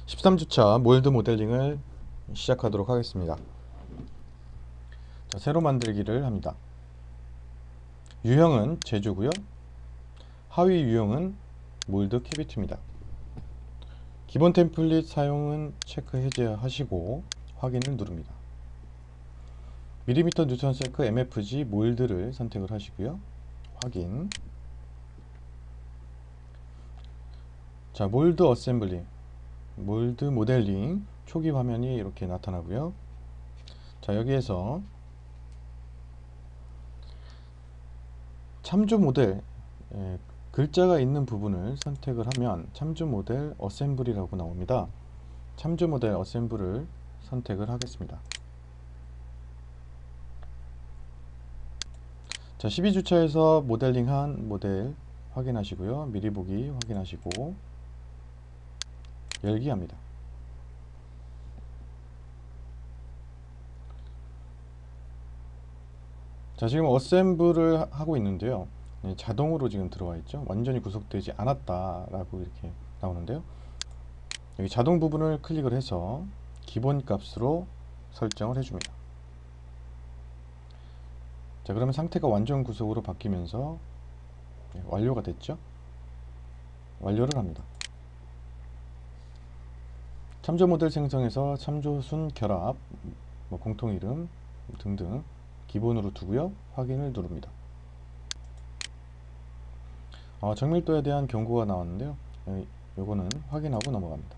13주차 몰드 모델링을 시작하도록 하겠습니다. 자, 새로 만들기를 합니다. 유형은 제주고요. 하위 유형은 몰드 캐비티입니다. 기본 템플릿 사용은 체크 해제하시고 확인을 누릅니다. 밀리미터 뉴턴 세크 MFG 몰드를 선택을 하시고요. 확인. 자, 몰드 어셈블리, 몰드 모델링 초기 화면이 이렇게 나타나고요. 자, 여기에서 참조 모델, 글자가 있는 부분을 선택을 하면 참조 모델 어셈블이라고 나옵니다. 참조 모델 어셈블을 선택을 하겠습니다. 자, 12주차에서 모델링한 모델 확인하시고요. 미리 보기 확인하시고 열기 합니다. 자, 지금 어셈블을 하고 있는데요. 자동으로 지금 들어와 있죠. 완전히 구속되지 않았다라고 이렇게 나오는데요. 여기 자동 부분을 클릭을 해서 기본 값으로 설정을 해줍니다. 자, 그러면 상태가 완전 구속으로 바뀌면서 완료가 됐죠. 완료를 합니다. 참조 모델 생성해서 참조순 결합, 공통 이름 등등 기본으로 두고요. 확인을 누릅니다. 정밀도에 대한 경고가 나왔는데요. 요거는 확인하고 넘어갑니다.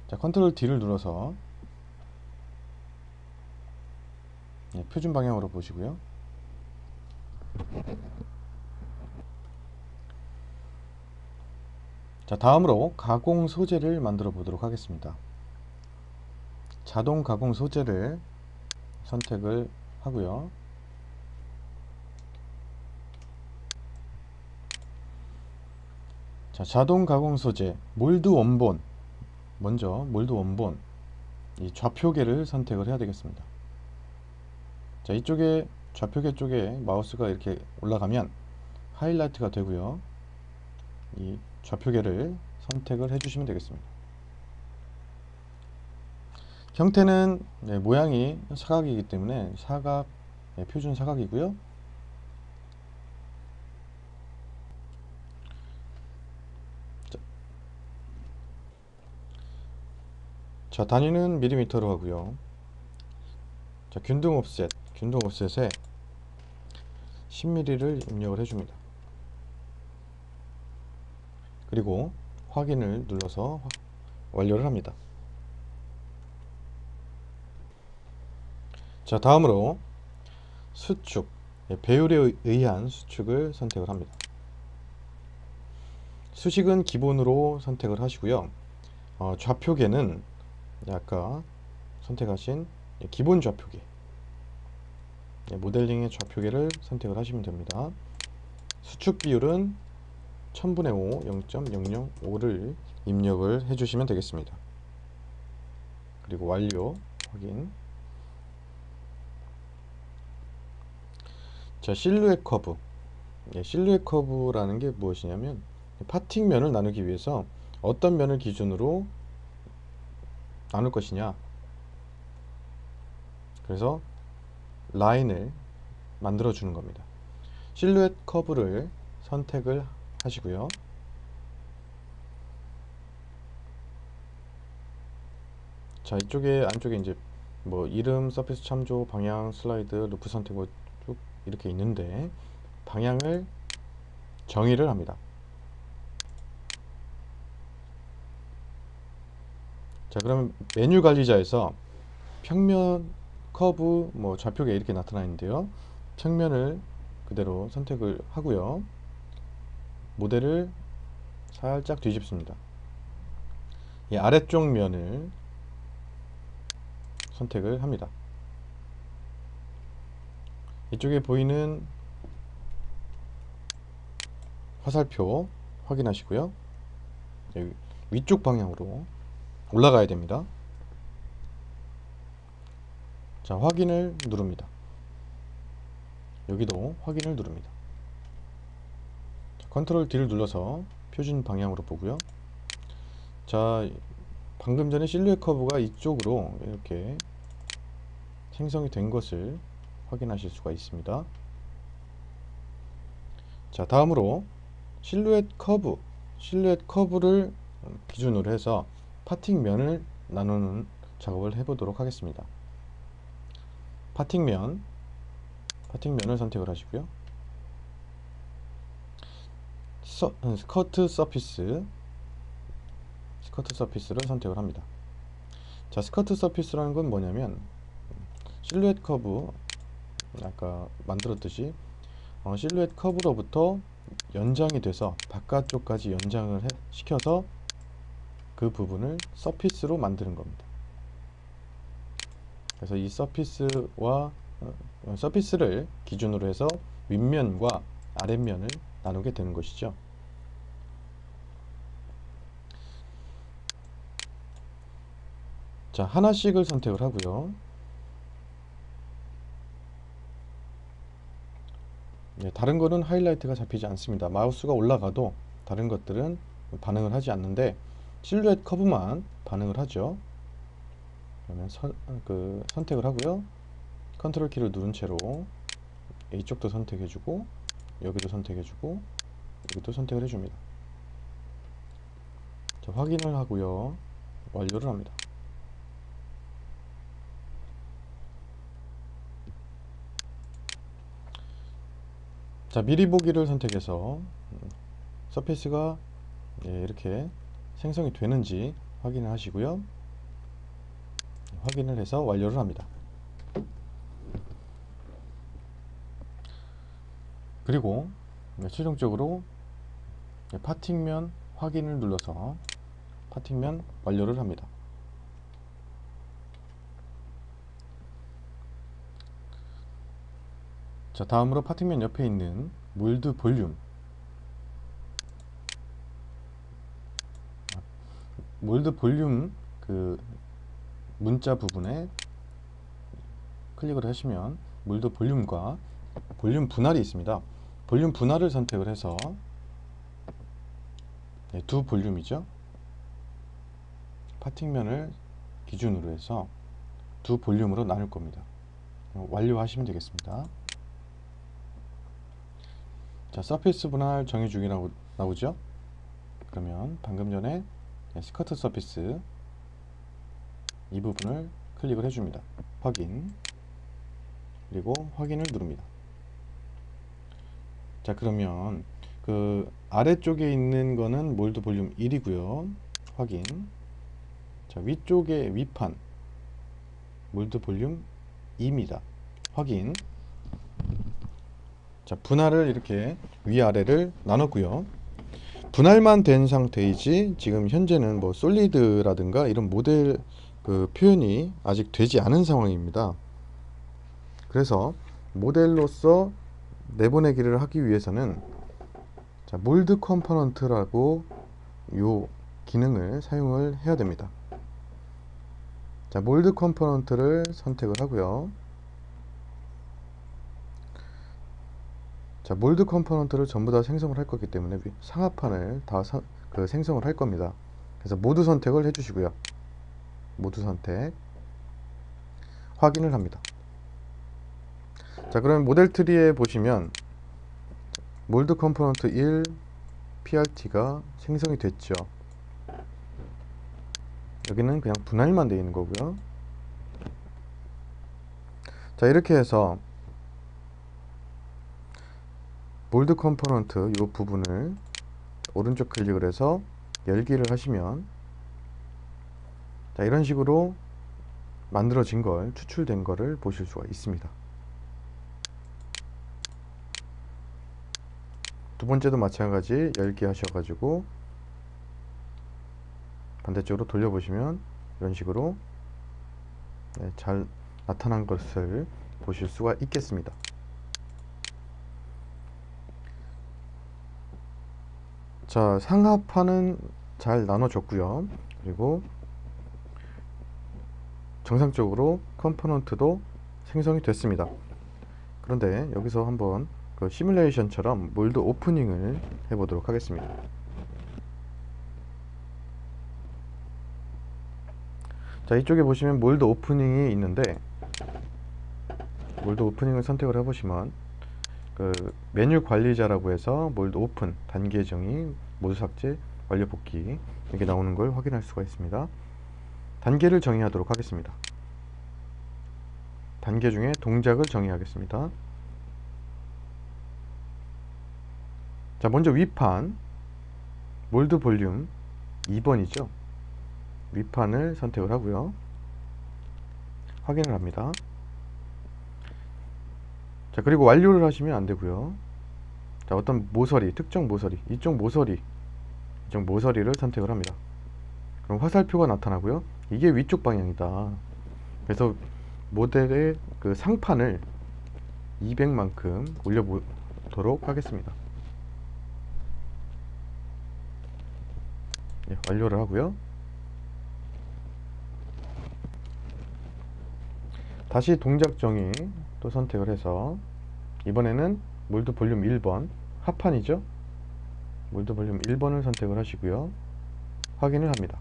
자, 컨트롤 D를 눌러서 표준 방향으로 보시고요. 자, 다음으로 가공 소재를 만들어 보도록 하겠습니다. 자동 가공 소재를 선택을 하고요. 자, 자동 가공 소재 몰드 원본, 먼저 몰드 원본 이 좌표계를 선택을 해야 되겠습니다. 자, 이쪽에 좌표계 쪽에 마우스가 이렇게 올라가면 하이라이트가 되고요. 이 좌표계를 선택을 해주시면 되겠습니다. 형태는 모양이 사각이기 때문에 사각, 표준 사각이고요. 자, 단위는 밀리미터로 하고요. 자, 균등 옵셋에 10mm를 입력을 해줍니다. 그리고 확인을 눌러서 완료를 합니다. 자, 다음으로 수축, 배율에 의한 수축을 선택을 합니다. 수식은 기본으로 선택을 하시고요. 좌표계는 아까 선택하신 기본 좌표계, 모델링의 좌표계를 선택을 하시면 됩니다. 수축 비율은 1000분의 5, 0.005를 입력을 해주시면 되겠습니다. 그리고 완료, 확인. 자, 실루엣 커브. 실루엣 커브라는 게 무엇이냐면 파팅면을 나누기 위해서 어떤 면을 기준으로 나눌 것이냐, 그래서 라인을 만들어 주는 겁니다. 실루엣 커브를 선택을 하시고요. 자, 이쪽에 안쪽에 이제 이름, 서페이스 참조, 방향, 슬라이드, 루프 선택 쭉 이렇게 있는데 방향을 정의를 합니다. 자, 그러면 메뉴 관리자에서 평면, 커브, 좌표계 이렇게 나타나 있는데요. 평면을 그대로 선택을 하고요. 모델을 살짝 뒤집습니다. 이 아래쪽 면을 선택을 합니다. 이쪽에 보이는 화살표 확인하시고요. 여기 위쪽 방향으로 올라가야 됩니다. 자, 확인을 누릅니다. 여기도 확인을 누릅니다. 자, 컨트롤 D를 눌러서 표준 방향으로 보고요. 자, 방금 전에 실루엣 커브가 이쪽으로 이렇게 생성이 된 것을 확인하실 수가 있습니다. 자, 다음으로 실루엣 커브를 기준으로 해서 파팅면을 나누는 작업을 해보도록 하겠습니다. 파팅면을 선택을 하시고요. 스커트 서피스를 선택을 합니다. 자, 스커트 서피스라는 건 뭐냐면 실루엣 커브 아까 만들었듯이 실루엣 커브로부터 연장이 돼서 바깥쪽까지 연장을 시켜서 그 부분을 서피스로 만드는 겁니다. 그래서 이 서피스를 기준으로 해서 윗면과 아랫면을 나누게 되는 것이죠. 자, 하나씩을 선택을 하고요. 네, 다른 거는 하이라이트가 잡히지 않습니다. 마우스가 올라가도 다른 것들은 반응을 하지 않는데 실루엣 커브만 반응을 하죠. 그러면 선택을 하고요. 컨트롤 키를 누른 채로 이쪽도 선택해주고 여기도 선택해주고 여기도 선택을 해줍니다. 자, 확인을 하고요. 완료를 합니다. 자, 미리 보기를 선택해서 서페이스가 이렇게 생성이 되는지 확인을 하시고요. 확인을 해서 완료를 합니다. 그리고 최종적으로 파팅면 확인을 눌러서 파팅면 완료를 합니다. 자, 다음으로 파팅면 옆에 있는 몰드 볼륨 그 문자 부분에 클릭을 하시면 몰드 볼륨과 볼륨 분할이 있습니다. 볼륨 분할을 선택을 해서 두 볼륨이죠. 파팅면을 기준으로 해서 두 볼륨으로 나눌 겁니다. 완료하시면 되겠습니다. 자, 서피스 분할 정의주기라고 나오죠. 그러면 방금 전에 스커트 서피스 이 부분을 클릭을 해줍니다. 확인, 그리고 확인을 누릅니다. 자, 그러면 그 아래쪽에 있는 거는 몰드 볼륨 1이고요. 확인. 자, 위쪽에 위판 몰드 볼륨 2입니다. 확인. 자, 분할을 이렇게 위아래를 나눴고요. 분할만 된 상태이지 지금 현재는 뭐 솔리드라든가 이런 모델 그 표현이 아직 되지 않은 상황입니다. 그래서 모델로서 내보내기를 하기 위해서는 자, 몰드 컴포넌트라고 요 기능을 사용을 해야 됩니다. 자, 몰드 컴포넌트를 선택을 하고요. 자, 몰드 컴포넌트를 전부 다 생성을 할 거기 때문에 상하판을 다 생성을 할 겁니다. 그래서 모두 선택을 해주시고요. 모두 선택 확인을 합니다. 자, 그러면 모델 트리에 보시면 몰드 컴포넌트 1 PRT가 생성이 됐죠. 여기는 그냥 분할만 되어 있는 거고요. 자, 이렇게 해서 몰드 컴포넌트 이 부분을 오른쪽 클릭을 해서 열기를 하시면 자, 이런 식으로 만들어진 걸 추출된 거를 보실 수가 있습니다. 두 번째도 마찬가지 열기 하셔가지고 반대쪽으로 돌려보시면 이런 식으로 잘 나타난 것을 보실 수가 있겠습니다. 자, 상하판은 잘 나눠졌고요. 그리고 정상적으로 컴포넌트도 생성이 됐습니다. 그런데 여기서 한번 그 시뮬레이션처럼 몰드 오프닝을 해보도록 하겠습니다. 자, 이쪽에 보시면 몰드 오프닝이 있는데, 몰드 오프닝을 선택을 해보시면 그 메뉴 관리자라고 해서 몰드 오픈, 단계 정의, 모두 삭제, 완료 복귀 이렇게 나오는 걸 확인할 수가 있습니다. 단계를 정의하도록 하겠습니다. 단계 중에 동작을 정의하겠습니다. 자, 먼저 위판 몰드 볼륨 2번이죠. 위판을 선택을 하고요. 확인을 합니다. 자, 그리고 완료를 하시면 안 되고요. 자, 어떤 모서리, 특정 모서리, 이쪽 모서리를 선택을 합니다. 그럼 화살표가 나타나고요. 이게 위쪽 방향이다. 그래서 모델의 그 상판을 200만큼 올려보도록 하겠습니다. 네, 완료를 하고요. 다시 동작 정의 또 선택을 해서 이번에는 몰드 볼륨 1번 하판이죠. 몰드 볼륨 1번을 선택을 하시고요. 확인을 합니다.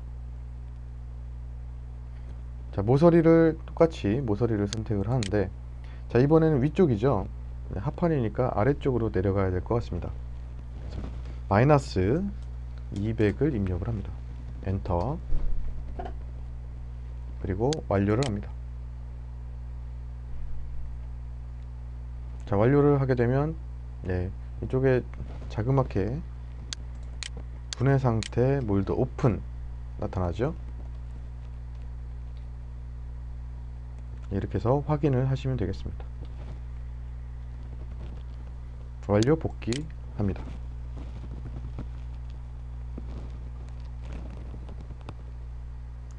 자, 모서리를 똑같이 모서리를 선택을 하는데, 자, 이번에는 위쪽이죠. 하판이니까 아래쪽으로 내려가야 될 것 같습니다. 마이너스 200을 입력을 합니다. 엔터. 그리고 완료를 합니다. 자, 완료를 하게 되면 이쪽에 자그맣게 분해 상태 몰드 오픈 나타나죠. 이렇게 해서 확인을 하시면 되겠습니다. 완료 복귀합니다.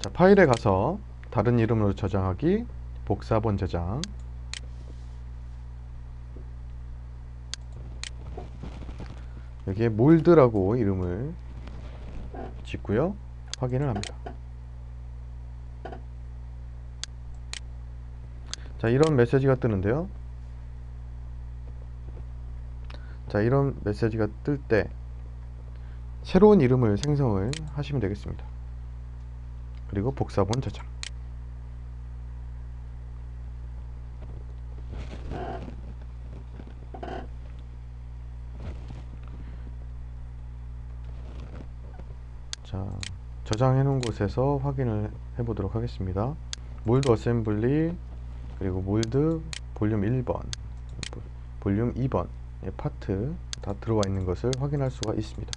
자, 파일에 가서 다른 이름으로 저장하기, 복사본 저장. 여기에 몰드라고 이름을 짓고요. 확인을 합니다. 자, 이런 메시지가 뜨는데요. 자, 이런 메시지가 뜰 때 새로운 이름을 생성을 하시면 되겠습니다. 그리고 복사본 저장. 자, 저장해 놓은 곳에서 확인을 해 보도록 하겠습니다. 몰드 어셈블리, 그리고 몰드 볼륨 1번, 볼륨 2번 파트 다 들어와 있는 것을 확인할 수가 있습니다.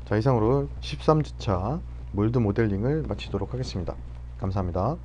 자, 이상으로 13주차 몰드 모델링을 마치도록 하겠습니다. 감사합니다.